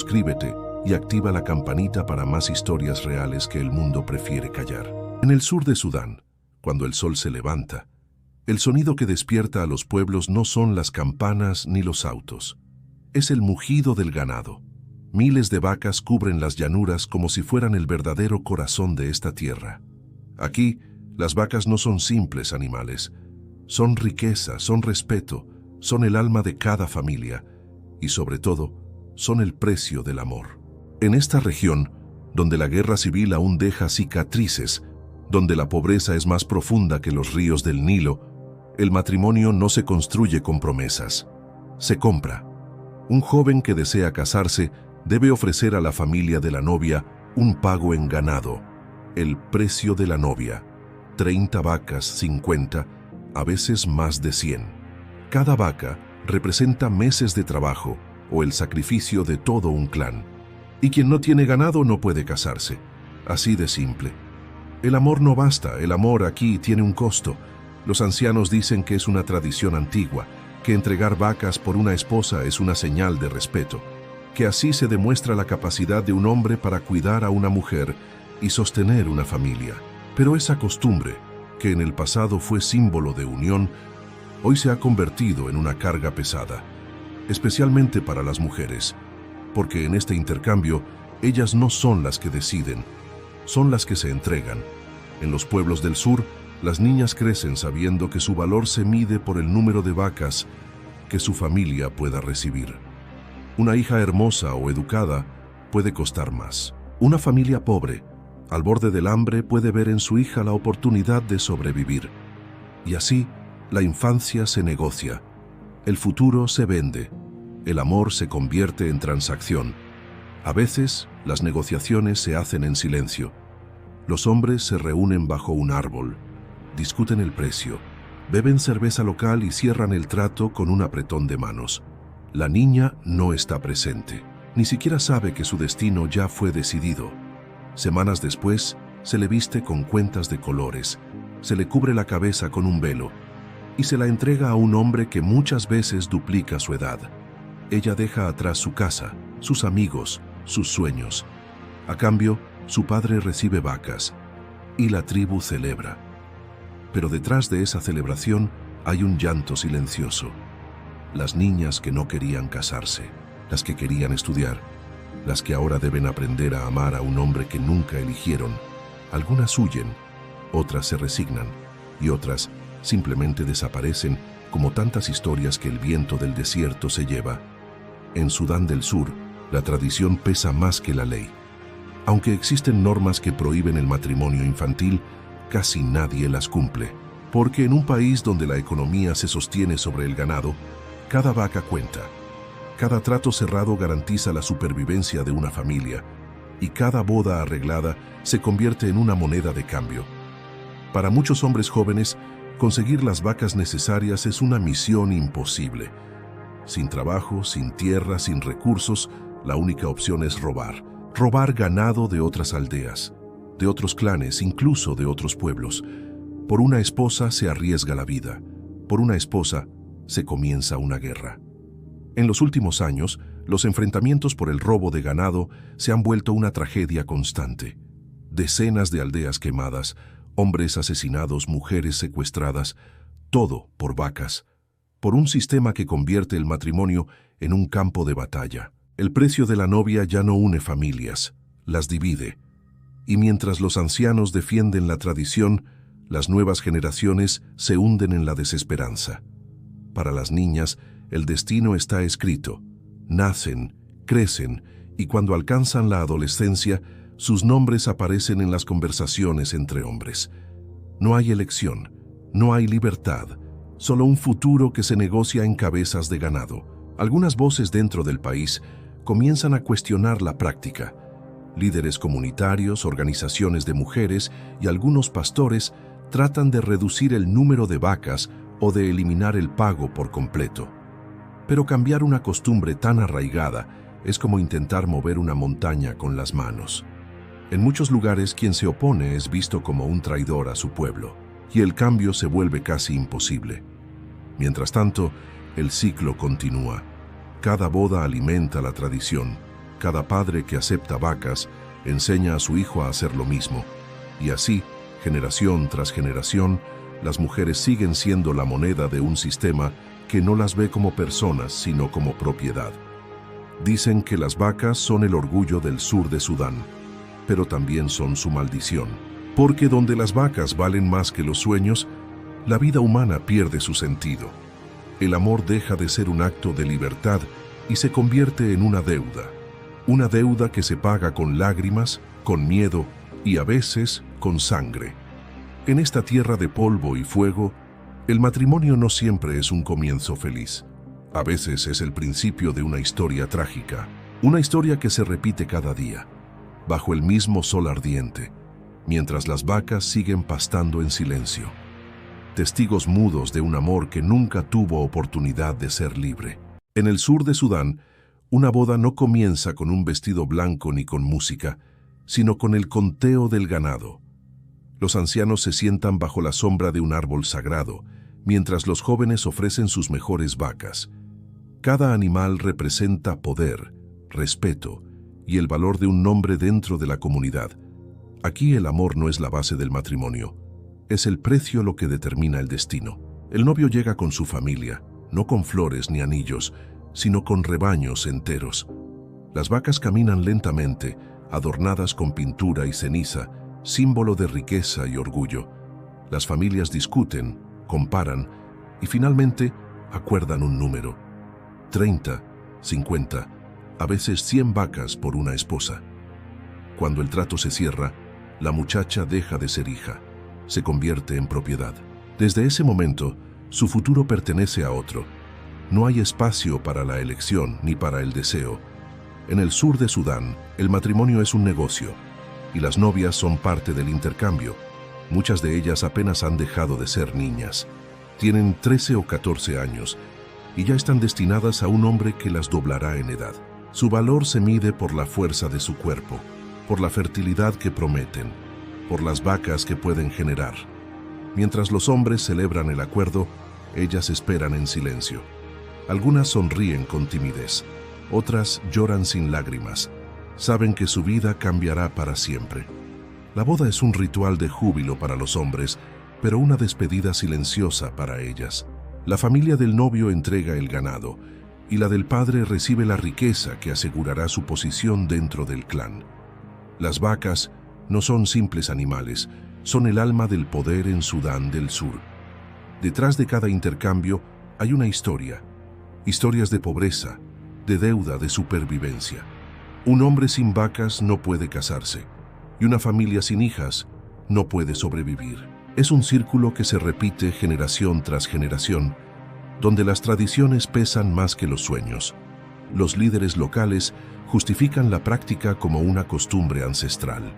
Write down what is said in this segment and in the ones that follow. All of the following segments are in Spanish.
Suscríbete y activa la campanita para más historias reales que el mundo prefiere callar. En el sur de Sudán, cuando el sol se levanta, el sonido que despierta a los pueblos no son las campanas ni los autos. Es el mugido del ganado. Miles de vacas cubren las llanuras como si fueran el verdadero corazón de esta tierra. Aquí, las vacas no son simples animales. Son riqueza, son respeto, son el alma de cada familia y, sobre todo, son el precio del amor. En esta región, donde la guerra civil aún deja cicatrices, donde la pobreza es más profunda que los ríos del Nilo, el matrimonio no se construye con promesas, se compra. Un joven que desea casarse debe ofrecer a la familia de la novia un pago en ganado, el precio de la novia, 30 vacas, 50, a veces más de 100. Cada vaca representa meses de trabajo o el sacrificio de todo un clan. Y quien no tiene ganado no puede casarse. Así de simple. El amor no basta, el amor aquí tiene un costo. Los ancianos dicen que es una tradición antigua, que entregar vacas por una esposa es una señal de respeto, que así se demuestra la capacidad de un hombre para cuidar a una mujer y sostener una familia. Pero esa costumbre, que en el pasado fue símbolo de unión, hoy se ha convertido en una carga pesada, especialmente para las mujeres, porque en este intercambio ellas no son las que deciden, son las que se entregan. En los pueblos del sur, las niñas crecen sabiendo que su valor se mide por el número de vacas que su familia pueda recibir. Una hija hermosa o educada puede costar más. Una familia pobre, al borde del hambre, puede ver en su hija la oportunidad de sobrevivir. Y así, la infancia se negocia, el futuro se vende, el amor se convierte en transacción. A veces, las negociaciones se hacen en silencio. Los hombres se reúnen bajo un árbol, discuten el precio, beben cerveza local y cierran el trato con un apretón de manos. La niña no está presente, ni siquiera sabe que su destino ya fue decidido. Semanas después, se le viste con cuentas de colores, se le cubre la cabeza con un velo y se la entrega a un hombre que muchas veces duplica su edad. Ella deja atrás su casa, sus amigos, sus sueños. A cambio, su padre recibe vacas y la tribu celebra. Pero detrás de esa celebración hay un llanto silencioso. Las niñas que no querían casarse, las que querían estudiar, las que ahora deben aprender a amar a un hombre que nunca eligieron. Algunas huyen, otras se resignan y otras simplemente desaparecen, como tantas historias que el viento del desierto se lleva. En Sudán del Sur, la tradición pesa más que la ley. Aunque existen normas que prohíben el matrimonio infantil, casi nadie las cumple, porque en un país donde la economía se sostiene sobre el ganado, cada vaca cuenta. Cada trato cerrado garantiza la supervivencia de una familia, y cada boda arreglada se convierte en una moneda de cambio. Para muchos hombres jóvenes, conseguir las vacas necesarias es una misión imposible. Sin trabajo, sin tierra, sin recursos, la única opción es robar. Robar ganado de otras aldeas, de otros clanes, incluso de otros pueblos. Por una esposa se arriesga la vida. Por una esposa se comienza una guerra. En los últimos años, los enfrentamientos por el robo de ganado se han vuelto una tragedia constante. Decenas de aldeas quemadas, hombres asesinados, mujeres secuestradas, todo por vacas, por un sistema que convierte el matrimonio en un campo de batalla. El precio de la novia ya no une familias, las divide. Y mientras los ancianos defienden la tradición, las nuevas generaciones se hunden en la desesperanza. Para las niñas, el destino está escrito. Nacen, crecen y cuando alcanzan la adolescencia, sus nombres aparecen en las conversaciones entre hombres. No hay elección, no hay libertad, solo un futuro que se negocia en cabezas de ganado. Algunas voces dentro del país comienzan a cuestionar la práctica. Líderes comunitarios, organizaciones de mujeres y algunos pastores tratan de reducir el número de vacas o de eliminar el pago por completo. Pero cambiar una costumbre tan arraigada es como intentar mover una montaña con las manos. En muchos lugares, quien se opone es visto como un traidor a su pueblo, y el cambio se vuelve casi imposible. Mientras tanto, el ciclo continúa. Cada boda alimenta la tradición, Cada padre que acepta vacas enseña a su hijo a hacer lo mismo. Y así, generación tras generación, las mujeres siguen siendo la moneda de un sistema que no las ve como personas, sino como propiedad. Dicen que las vacas son el orgullo del sur de Sudán, pero también son su maldición. Porque donde las vacas valen más que los sueños, la vida humana pierde su sentido. El amor deja de ser un acto de libertad y se convierte en una deuda que se paga con lágrimas, con miedo y a veces con sangre. En esta tierra de polvo y fuego, el matrimonio no siempre es un comienzo feliz. A veces es el principio de una historia trágica, una historia que se repite cada día, bajo el mismo sol ardiente, mientras las vacas siguen pastando en silencio. Testigos mudos de un amor que nunca tuvo oportunidad de ser libre. En el sur de Sudán, una boda no comienza con un vestido blanco ni con música, sino con el conteo del ganado. Los ancianos se sientan bajo la sombra de un árbol sagrado, mientras los jóvenes ofrecen sus mejores vacas. Cada animal representa poder, respeto y el valor de un nombre dentro de la comunidad. Aquí el amor no es la base del matrimonio, es el precio lo que determina el destino. El novio llega con su familia, no con flores ni anillos, sino con rebaños enteros. Las vacas caminan lentamente, adornadas con pintura y ceniza, símbolo de riqueza y orgullo. Las familias discuten, comparan y finalmente acuerdan un número. 30, 50, a veces 100 vacas por una esposa. Cuando el trato se cierra, la muchacha deja de ser hija, se convierte en propiedad. Desde ese momento, su futuro pertenece a otro. No hay espacio para la elección ni para el deseo. En el sur de Sudán, el matrimonio es un negocio, y las novias son parte del intercambio. Muchas de ellas apenas han dejado de ser niñas. Tienen 13 o 14 años, y ya están destinadas a un hombre que las doblará en edad. Su valor se mide por la fuerza de su cuerpo, por la fertilidad que prometen, por las vacas que pueden generar. Mientras los hombres celebran el acuerdo, ellas esperan en silencio. Algunas sonríen con timidez, otras lloran sin lágrimas. Saben que su vida cambiará para siempre. La boda es un ritual de júbilo para los hombres, pero una despedida silenciosa para ellas. La familia del novio entrega el ganado, y la del padre recibe la riqueza que asegurará su posición dentro del clan. Las vacas no son simples animales, son el alma del poder en Sudán del Sur. Detrás de cada intercambio hay una historia, historias de pobreza, de deuda, de supervivencia. Un hombre sin vacas no puede casarse, y una familia sin hijas no puede sobrevivir. Es un círculo que se repite generación tras generación, donde las tradiciones pesan más que los sueños. Los líderes locales justifican la práctica como una costumbre ancestral.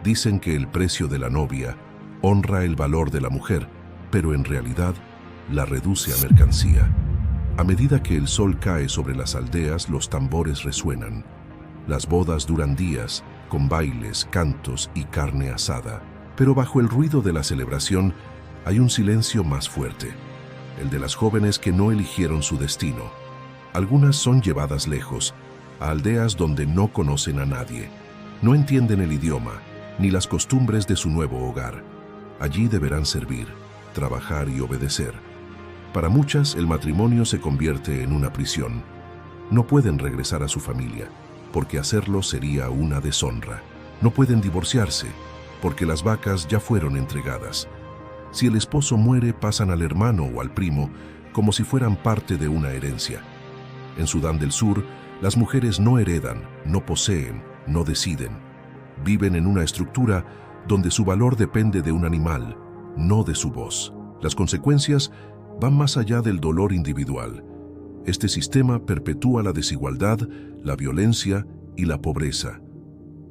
Dicen que el precio de la novia honra el valor de la mujer, pero en realidad la reduce a mercancía. A medida que el sol cae sobre las aldeas, los tambores resuenan. Las bodas duran días, con bailes, cantos y carne asada. Pero bajo el ruido de la celebración hay un silencio más fuerte, el de las jóvenes que no eligieron su destino. Algunas son llevadas lejos, a aldeas donde no conocen a nadie. No entienden el idioma, ni las costumbres de su nuevo hogar. Allí deberán servir, trabajar y obedecer. Para muchas, el matrimonio se convierte en una prisión. No pueden regresar a su familia, porque hacerlo sería una deshonra. No pueden divorciarse, porque las vacas ya fueron entregadas. Si el esposo muere, pasan al hermano o al primo, como si fueran parte de una herencia. En Sudán del Sur, las mujeres no heredan, no poseen, no deciden. Viven en una estructura donde su valor depende de un animal, no de su voz. Las consecuencias van más allá del dolor individual. Este sistema perpetúa la desigualdad, la violencia y la pobreza.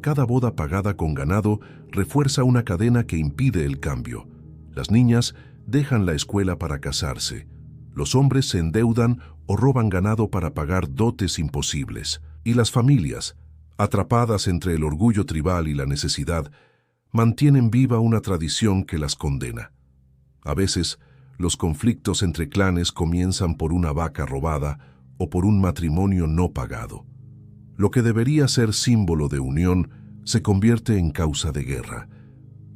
Cada boda pagada con ganado refuerza una cadena que impide el cambio. Las niñas dejan la escuela para casarse. Los hombres se endeudan o roban ganado para pagar dotes imposibles. Y las familias, atrapadas entre el orgullo tribal y la necesidad, mantienen viva una tradición que las condena. A veces, los conflictos entre clanes comienzan por una vaca robada o por un matrimonio no pagado. Lo que debería ser símbolo de unión se convierte en causa de guerra.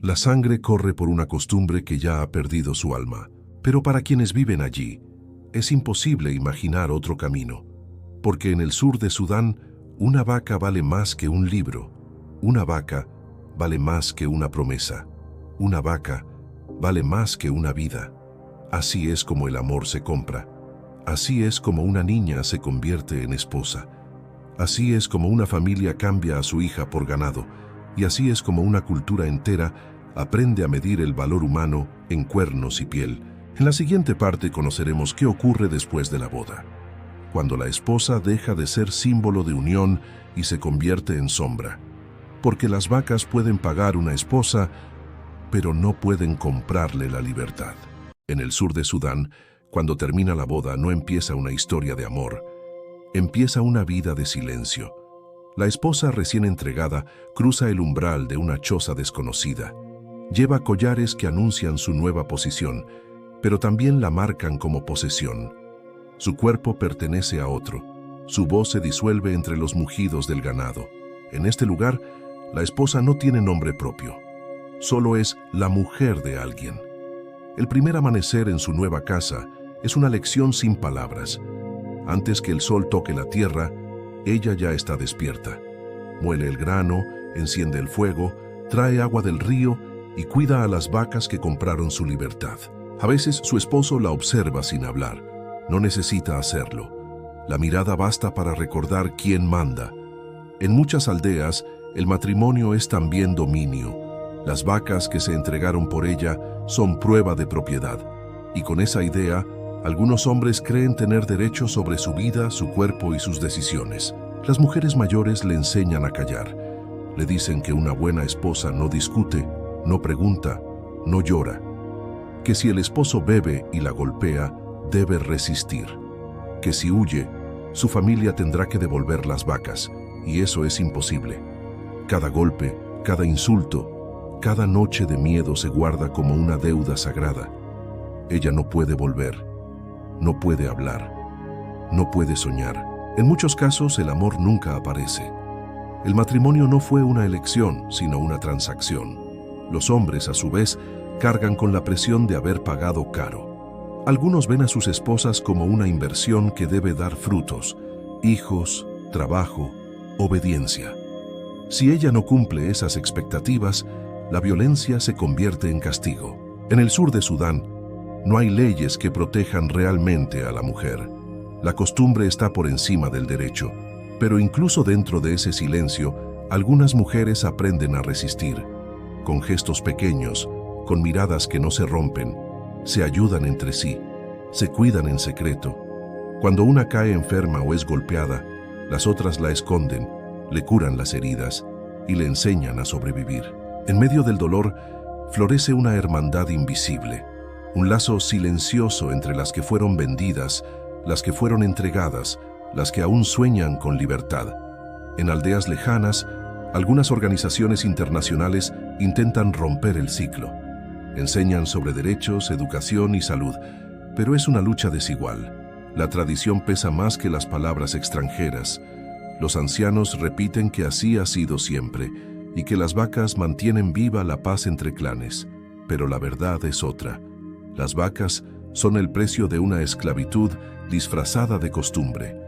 La sangre corre por una costumbre que ya ha perdido su alma. Pero para quienes viven allí, es imposible imaginar otro camino, porque en el sur de Sudán, una vaca vale más que un libro, una vaca vale más que una promesa, una vaca vale más que una vida. Así es como el amor se compra, así es como una niña se convierte en esposa, así es como una familia cambia a su hija por ganado, y así es como una cultura entera aprende a medir el valor humano en cuernos y piel. En la siguiente parte conoceremos qué ocurre después de la boda, cuando la esposa deja de ser símbolo de unión y se convierte en sombra, porque las vacas pueden pagar una esposa, pero no pueden comprarle la libertad. En el sur de Sudán, cuando termina la boda, no empieza una historia de amor, empieza una vida de silencio. La esposa recién entregada cruza el umbral de una choza desconocida. Lleva collares que anuncian su nueva posición, pero también la marcan como posesión. Su cuerpo pertenece a otro. Su voz se disuelve entre los mugidos del ganado. En este lugar, la esposa no tiene nombre propio. Solo es la mujer de alguien. El primer amanecer en su nueva casa es una lección sin palabras. Antes que el sol toque la tierra, ella ya está despierta. Muele el grano, enciende el fuego, trae agua del río y cuida a las vacas que compraron su libertad. A veces su esposo la observa sin hablar. No necesita hacerlo. La mirada basta para recordar quién manda. En muchas aldeas, el matrimonio es también dominio. Las vacas que se entregaron por ella son prueba de propiedad. Y con esa idea, algunos hombres creen tener derecho sobre su vida, su cuerpo y sus decisiones. Las mujeres mayores le enseñan a callar. Le dicen que una buena esposa no discute, no pregunta, no llora. Que si el esposo bebe y la golpea, debe resistir. Que si huye, su familia tendrá que devolver las vacas, y eso es imposible. Cada golpe, cada insulto, cada noche de miedo se guarda como una deuda sagrada. Ella no puede volver, no puede hablar, no puede soñar. En muchos casos el amor nunca aparece. El matrimonio no fue una elección, sino una transacción. Los hombres, a su vez, cargan con la presión de haber pagado caro. Algunos ven a sus esposas como una inversión que debe dar frutos, hijos, trabajo, obediencia. Si ella no cumple esas expectativas, la violencia se convierte en castigo. En el sur de Sudán, no hay leyes que protejan realmente a la mujer. La costumbre está por encima del derecho, pero incluso dentro de ese silencio, algunas mujeres aprenden a resistir. Con gestos pequeños, con miradas que no se rompen, se ayudan entre sí, se cuidan en secreto. Cuando una cae enferma o es golpeada, las otras la esconden, le curan las heridas y le enseñan a sobrevivir. En medio del dolor, florece una hermandad invisible, un lazo silencioso entre las que fueron vendidas, las que fueron entregadas, las que aún sueñan con libertad. En aldeas lejanas, algunas organizaciones internacionales intentan romper el ciclo. Enseñan sobre derechos, educación y salud, pero es una lucha desigual. La tradición pesa más que las palabras extranjeras. Los ancianos repiten que así ha sido siempre y que las vacas mantienen viva la paz entre clanes. Pero la verdad es otra. Las vacas son el precio de una esclavitud disfrazada de costumbre.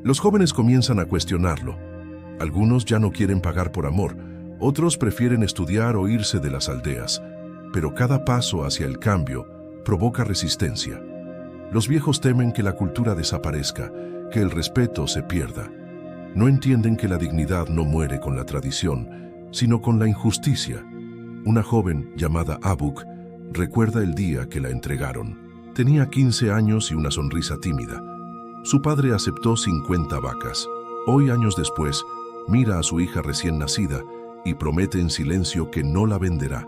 Los jóvenes comienzan a cuestionarlo. Algunos ya no quieren pagar por amor, otros prefieren estudiar o irse de las aldeas. Pero cada paso hacia el cambio provoca resistencia. Los viejos temen que la cultura desaparezca, que el respeto se pierda. No entienden que la dignidad no muere con la tradición, sino con la injusticia. Una joven llamada Abuk recuerda el día que la entregaron. Tenía 15 años y una sonrisa tímida. Su padre aceptó 50 vacas. Hoy, años después, mira a su hija recién nacida y promete en silencio que no la venderá.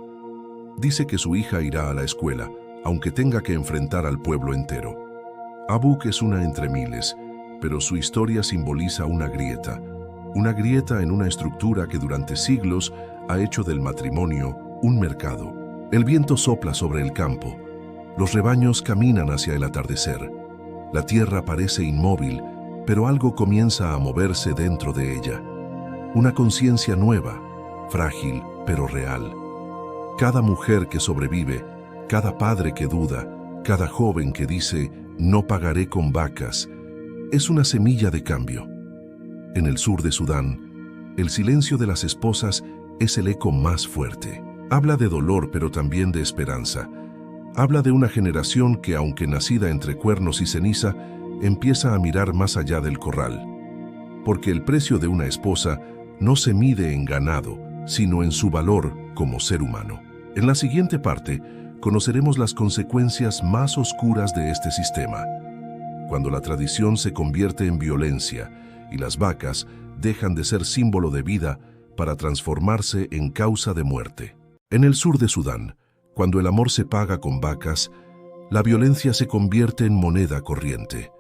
Dice que su hija irá a la escuela, aunque tenga que enfrentar al pueblo entero. Abuk es una entre miles, pero su historia simboliza una grieta en una estructura que durante siglos ha hecho del matrimonio un mercado. El viento sopla sobre el campo, los rebaños caminan hacia el atardecer, la tierra parece inmóvil Pero algo comienza a moverse dentro de ella. Una conciencia nueva, frágil pero real. Cada mujer que sobrevive, cada padre que duda, cada joven que dice, no pagaré con vacas, es una semilla de cambio. En el sur de Sudán, el silencio de las esposas es el eco más fuerte. Habla de dolor, pero también de esperanza. Habla de una generación que, aunque nacida entre cuernos y ceniza, empieza a mirar más allá del corral. Porque el precio de una esposa no se mide en ganado, sino en su valor como ser humano. En la siguiente parte, conoceremos las consecuencias más oscuras de este sistema. Cuando la tradición se convierte en violencia y las vacas dejan de ser símbolo de vida para transformarse en causa de muerte. En el sur de Sudán, cuando el amor se paga con vacas, la violencia se convierte en moneda corriente.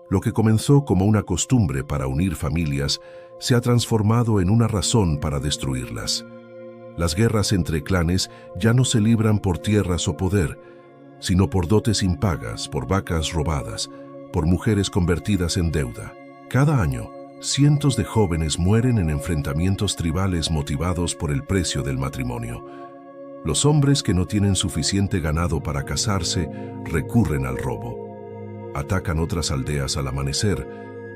Lo que comenzó como una costumbre para unir familias se ha transformado en una razón para destruirlas. Las guerras entre clanes ya no se libran por tierras o poder, sino por dotes impagas, por vacas robadas, por mujeres convertidas en deuda. Cada año, cientos de jóvenes mueren en enfrentamientos tribales motivados por el precio del matrimonio. Los hombres que no tienen suficiente ganado para casarse recurren al robo. Atacan otras aldeas al amanecer,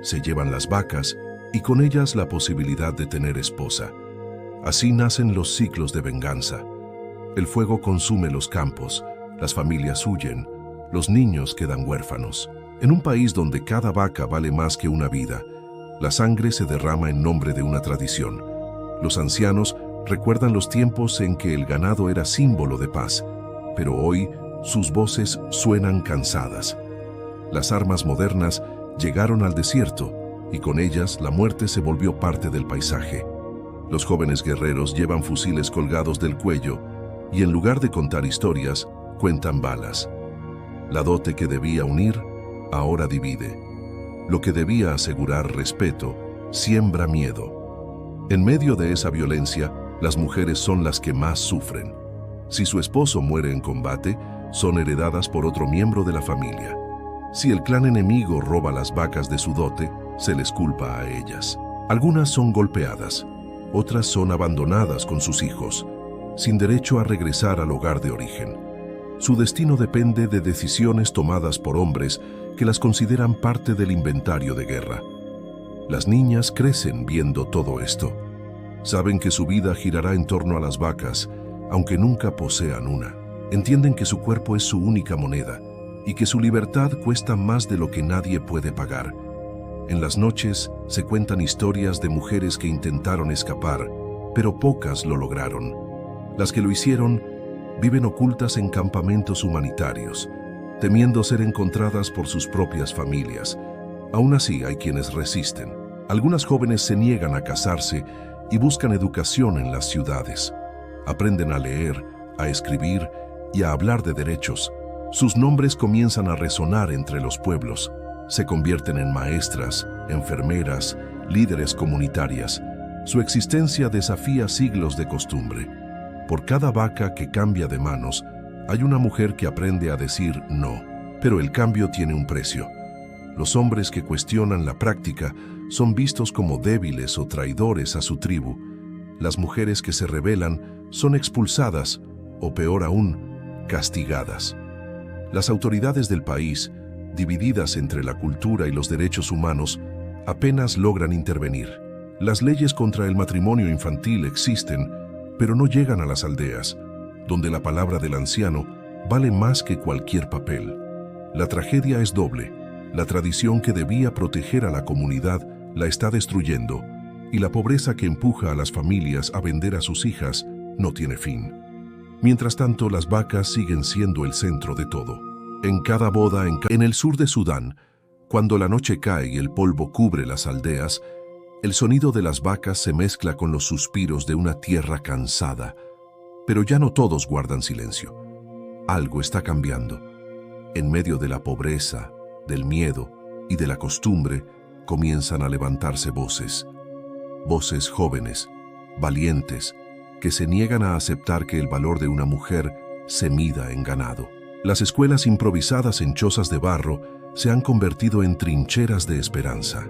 se llevan las vacas y con ellas la posibilidad de tener esposa. Así nacen los ciclos de venganza. El fuego consume los campos, las familias huyen, los niños quedan huérfanos. En un país donde cada vaca vale más que una vida, la sangre se derrama en nombre de una tradición. Los ancianos recuerdan los tiempos en que el ganado era símbolo de paz, pero hoy sus voces suenan cansadas. Las armas modernas llegaron al desierto y con ellas la muerte se volvió parte del paisaje. Los jóvenes guerreros llevan fusiles colgados del cuello y en lugar de contar historias, cuentan balas. La dote que debía unir, ahora divide. Lo que debía asegurar respeto, siembra miedo. En medio de esa violencia, las mujeres son las que más sufren. Si su esposo muere en combate, son heredadas por otro miembro de la familia. Si el clan enemigo roba las vacas de su dote, se les culpa a ellas. Algunas son golpeadas, otras son abandonadas con sus hijos, sin derecho a regresar al hogar de origen. Su destino depende de decisiones tomadas por hombres que las consideran parte del inventario de guerra. Las niñas crecen viendo todo esto. Saben que su vida girará en torno a las vacas, aunque nunca posean una. Entienden que su cuerpo es su única moneda y que su libertad cuesta más de lo que nadie puede pagar. En las noches se cuentan historias de mujeres que intentaron escapar, pero pocas lo lograron. Las que lo hicieron viven ocultas en campamentos humanitarios, temiendo ser encontradas por sus propias familias. Aún así hay quienes resisten. Algunas jóvenes se niegan a casarse y buscan educación en las ciudades. Aprenden a leer, a escribir y a hablar de derechos. Sus nombres comienzan a resonar entre los pueblos. Se convierten en maestras, enfermeras, líderes comunitarias. Su existencia desafía siglos de costumbre. Por cada vaca que cambia de manos, hay una mujer que aprende a decir no. Pero el cambio tiene un precio. Los hombres que cuestionan la práctica son vistos como débiles o traidores a su tribu. Las mujeres que se rebelan son expulsadas, o peor aún, castigadas. Las autoridades del país, divididas entre la cultura y los derechos humanos, apenas logran intervenir. Las leyes contra el matrimonio infantil existen, pero no llegan a las aldeas, donde la palabra del anciano vale más que cualquier papel. La tragedia es doble. La tradición que debía proteger a la comunidad la está destruyendo, y la pobreza que empuja a las familias a vender a sus hijas no tiene fin. Mientras tanto, las vacas siguen siendo el centro de todo. En cada boda en el sur de Sudán, cuando la noche cae y el polvo cubre las aldeas, el sonido de las vacas se mezcla con los suspiros de una tierra cansada. Pero ya no todos guardan silencio. Algo está cambiando. En medio de la pobreza, del miedo y de la costumbre, comienzan a levantarse voces. Voces jóvenes, valientes, que se niegan a aceptar que el valor de una mujer se mida en ganado. Las escuelas improvisadas en chozas de barro se han convertido en trincheras de esperanza.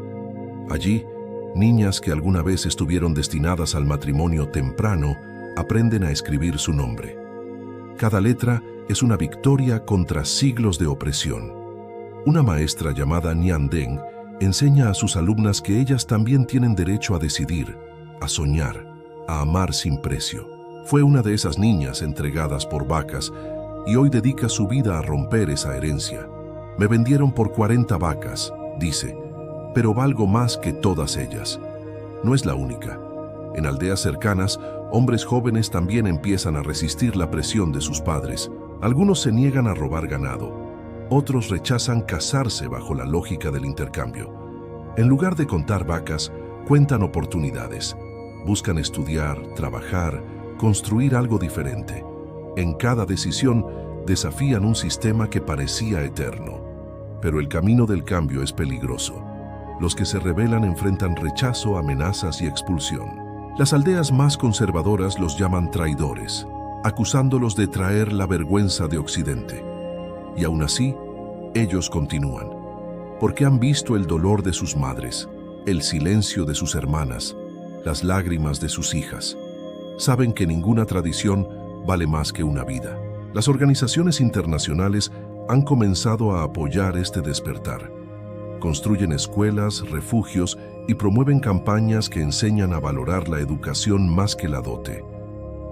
Allí, niñas que alguna vez estuvieron destinadas al matrimonio temprano aprenden a escribir su nombre. Cada letra es una victoria contra siglos de opresión. Una maestra llamada Nhan Deng enseña a sus alumnas que ellas también tienen derecho a decidir, a soñar, a amar sin precio. Fue una de esas niñas entregadas por vacas y hoy dedica su vida a romper esa herencia. Me vendieron por 40 vacas, dice, pero valgo más que todas ellas. No es la única. En aldeas cercanas, hombres jóvenes también empiezan a resistir la presión de sus padres. Algunos se niegan a robar ganado. Otros rechazan casarse bajo la lógica del intercambio. En lugar de contar vacas, cuentan oportunidades. Buscan estudiar, trabajar, construir algo diferente. En cada decisión, desafían un sistema que parecía eterno. Pero el camino del cambio es peligroso. Los que se rebelan enfrentan rechazo, amenazas y expulsión. Las aldeas más conservadoras los llaman traidores, acusándolos de traer la vergüenza de Occidente. Y aún así, ellos continúan, porque han visto el dolor de sus madres, el silencio de sus hermanas, las lágrimas de sus hijas. Saben que ninguna tradición vale más que una vida. Las organizaciones internacionales han comenzado a apoyar este despertar. Construyen escuelas, refugios y promueven campañas que enseñan a valorar la educación más que la dote.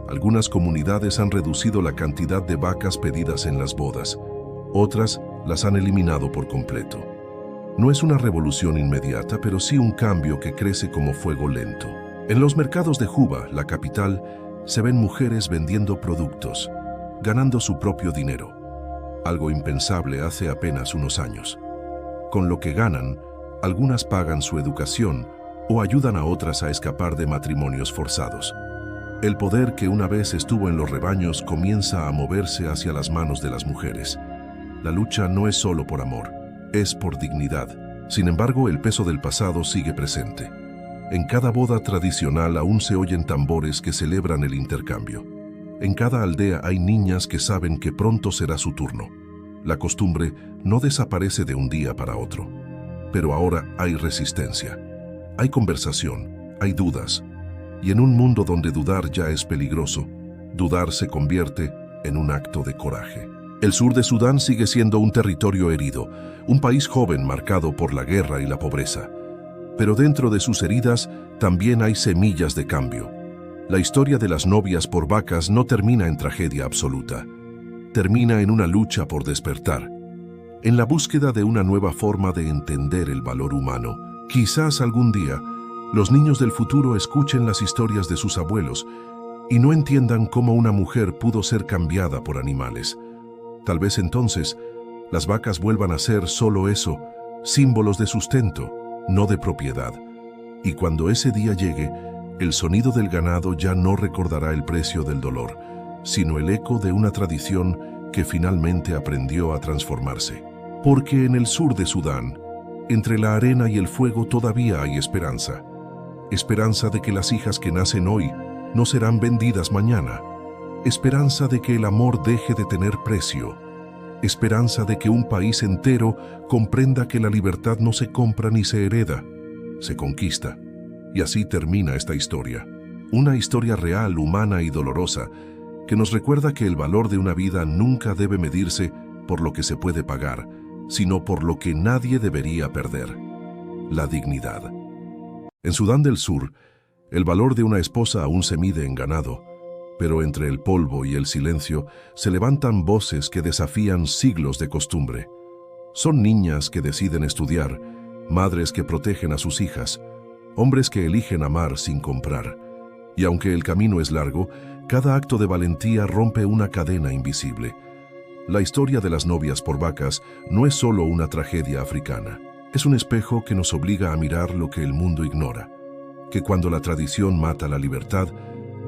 Algunas comunidades han reducido la cantidad de vacas pedidas en las bodas. Otras las han eliminado por completo. No es una revolución inmediata, pero sí un cambio que crece como fuego lento. En los mercados de Juba, la capital, se ven mujeres vendiendo productos, ganando su propio dinero. Algo impensable hace apenas unos años. Con lo que ganan, algunas pagan su educación o ayudan a otras a escapar de matrimonios forzados. El poder que una vez estuvo en los rebaños comienza a moverse hacia las manos de las mujeres. La lucha no es solo por amor, es por dignidad. Sin embargo, el peso del pasado sigue presente. En cada boda tradicional aún se oyen tambores que celebran el intercambio. En cada aldea hay niñas que saben que pronto será su turno. La costumbre no desaparece de un día para otro. Pero ahora hay resistencia. Hay conversación, hay dudas. Y en un mundo donde dudar ya es peligroso, dudar se convierte en un acto de coraje. El sur de Sudán sigue siendo un territorio herido, un país joven marcado por la guerra y la pobreza. Pero dentro de sus heridas también hay semillas de cambio. La historia de las novias por vacas no termina en tragedia absoluta. Termina en una lucha por despertar, en la búsqueda de una nueva forma de entender el valor humano. Quizás algún día, los niños del futuro escuchen las historias de sus abuelos y no entiendan cómo una mujer pudo ser cambiada por animales. Tal vez entonces, las vacas vuelvan a ser solo eso, símbolos de sustento, no de propiedad. Y cuando ese día llegue, el sonido del ganado ya no recordará el precio del dolor, sino el eco de una tradición que finalmente aprendió a transformarse. Porque en el sur de Sudán, entre la arena y el fuego todavía hay esperanza. Esperanza de que las hijas que nacen hoy no serán vendidas mañana. Esperanza de que el amor deje de tener precio. Esperanza de que un país entero comprenda que la libertad no se compra ni se hereda, se conquista. Y así termina esta historia. Una historia real, humana y dolorosa, que nos recuerda que el valor de una vida nunca debe medirse por lo que se puede pagar, sino por lo que nadie debería perder: la dignidad. En Sudán del Sur, el valor de una esposa aún se mide en ganado, pero entre el polvo y el silencio se levantan voces que desafían siglos de costumbre. Son niñas que deciden estudiar, madres que protegen a sus hijas, hombres que eligen amar sin comprar. Y aunque el camino es largo, cada acto de valentía rompe una cadena invisible. La historia de las novias por vacas no es solo una tragedia africana. Es un espejo que nos obliga a mirar lo que el mundo ignora, que cuando la tradición mata la libertad,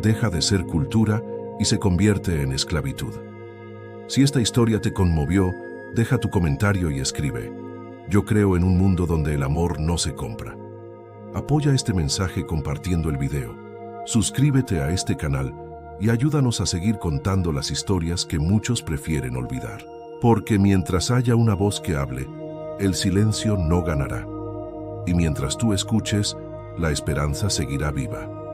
deja de ser cultura y se convierte en esclavitud. Si esta historia te conmovió, deja tu comentario y escribe: yo creo en un mundo donde el amor no se compra. Apoya este mensaje compartiendo el video. Suscríbete a este canal y ayúdanos a seguir contando las historias que muchos prefieren olvidar. Porque mientras haya una voz que hable, el silencio no ganará. Y mientras tú escuches, la esperanza seguirá viva.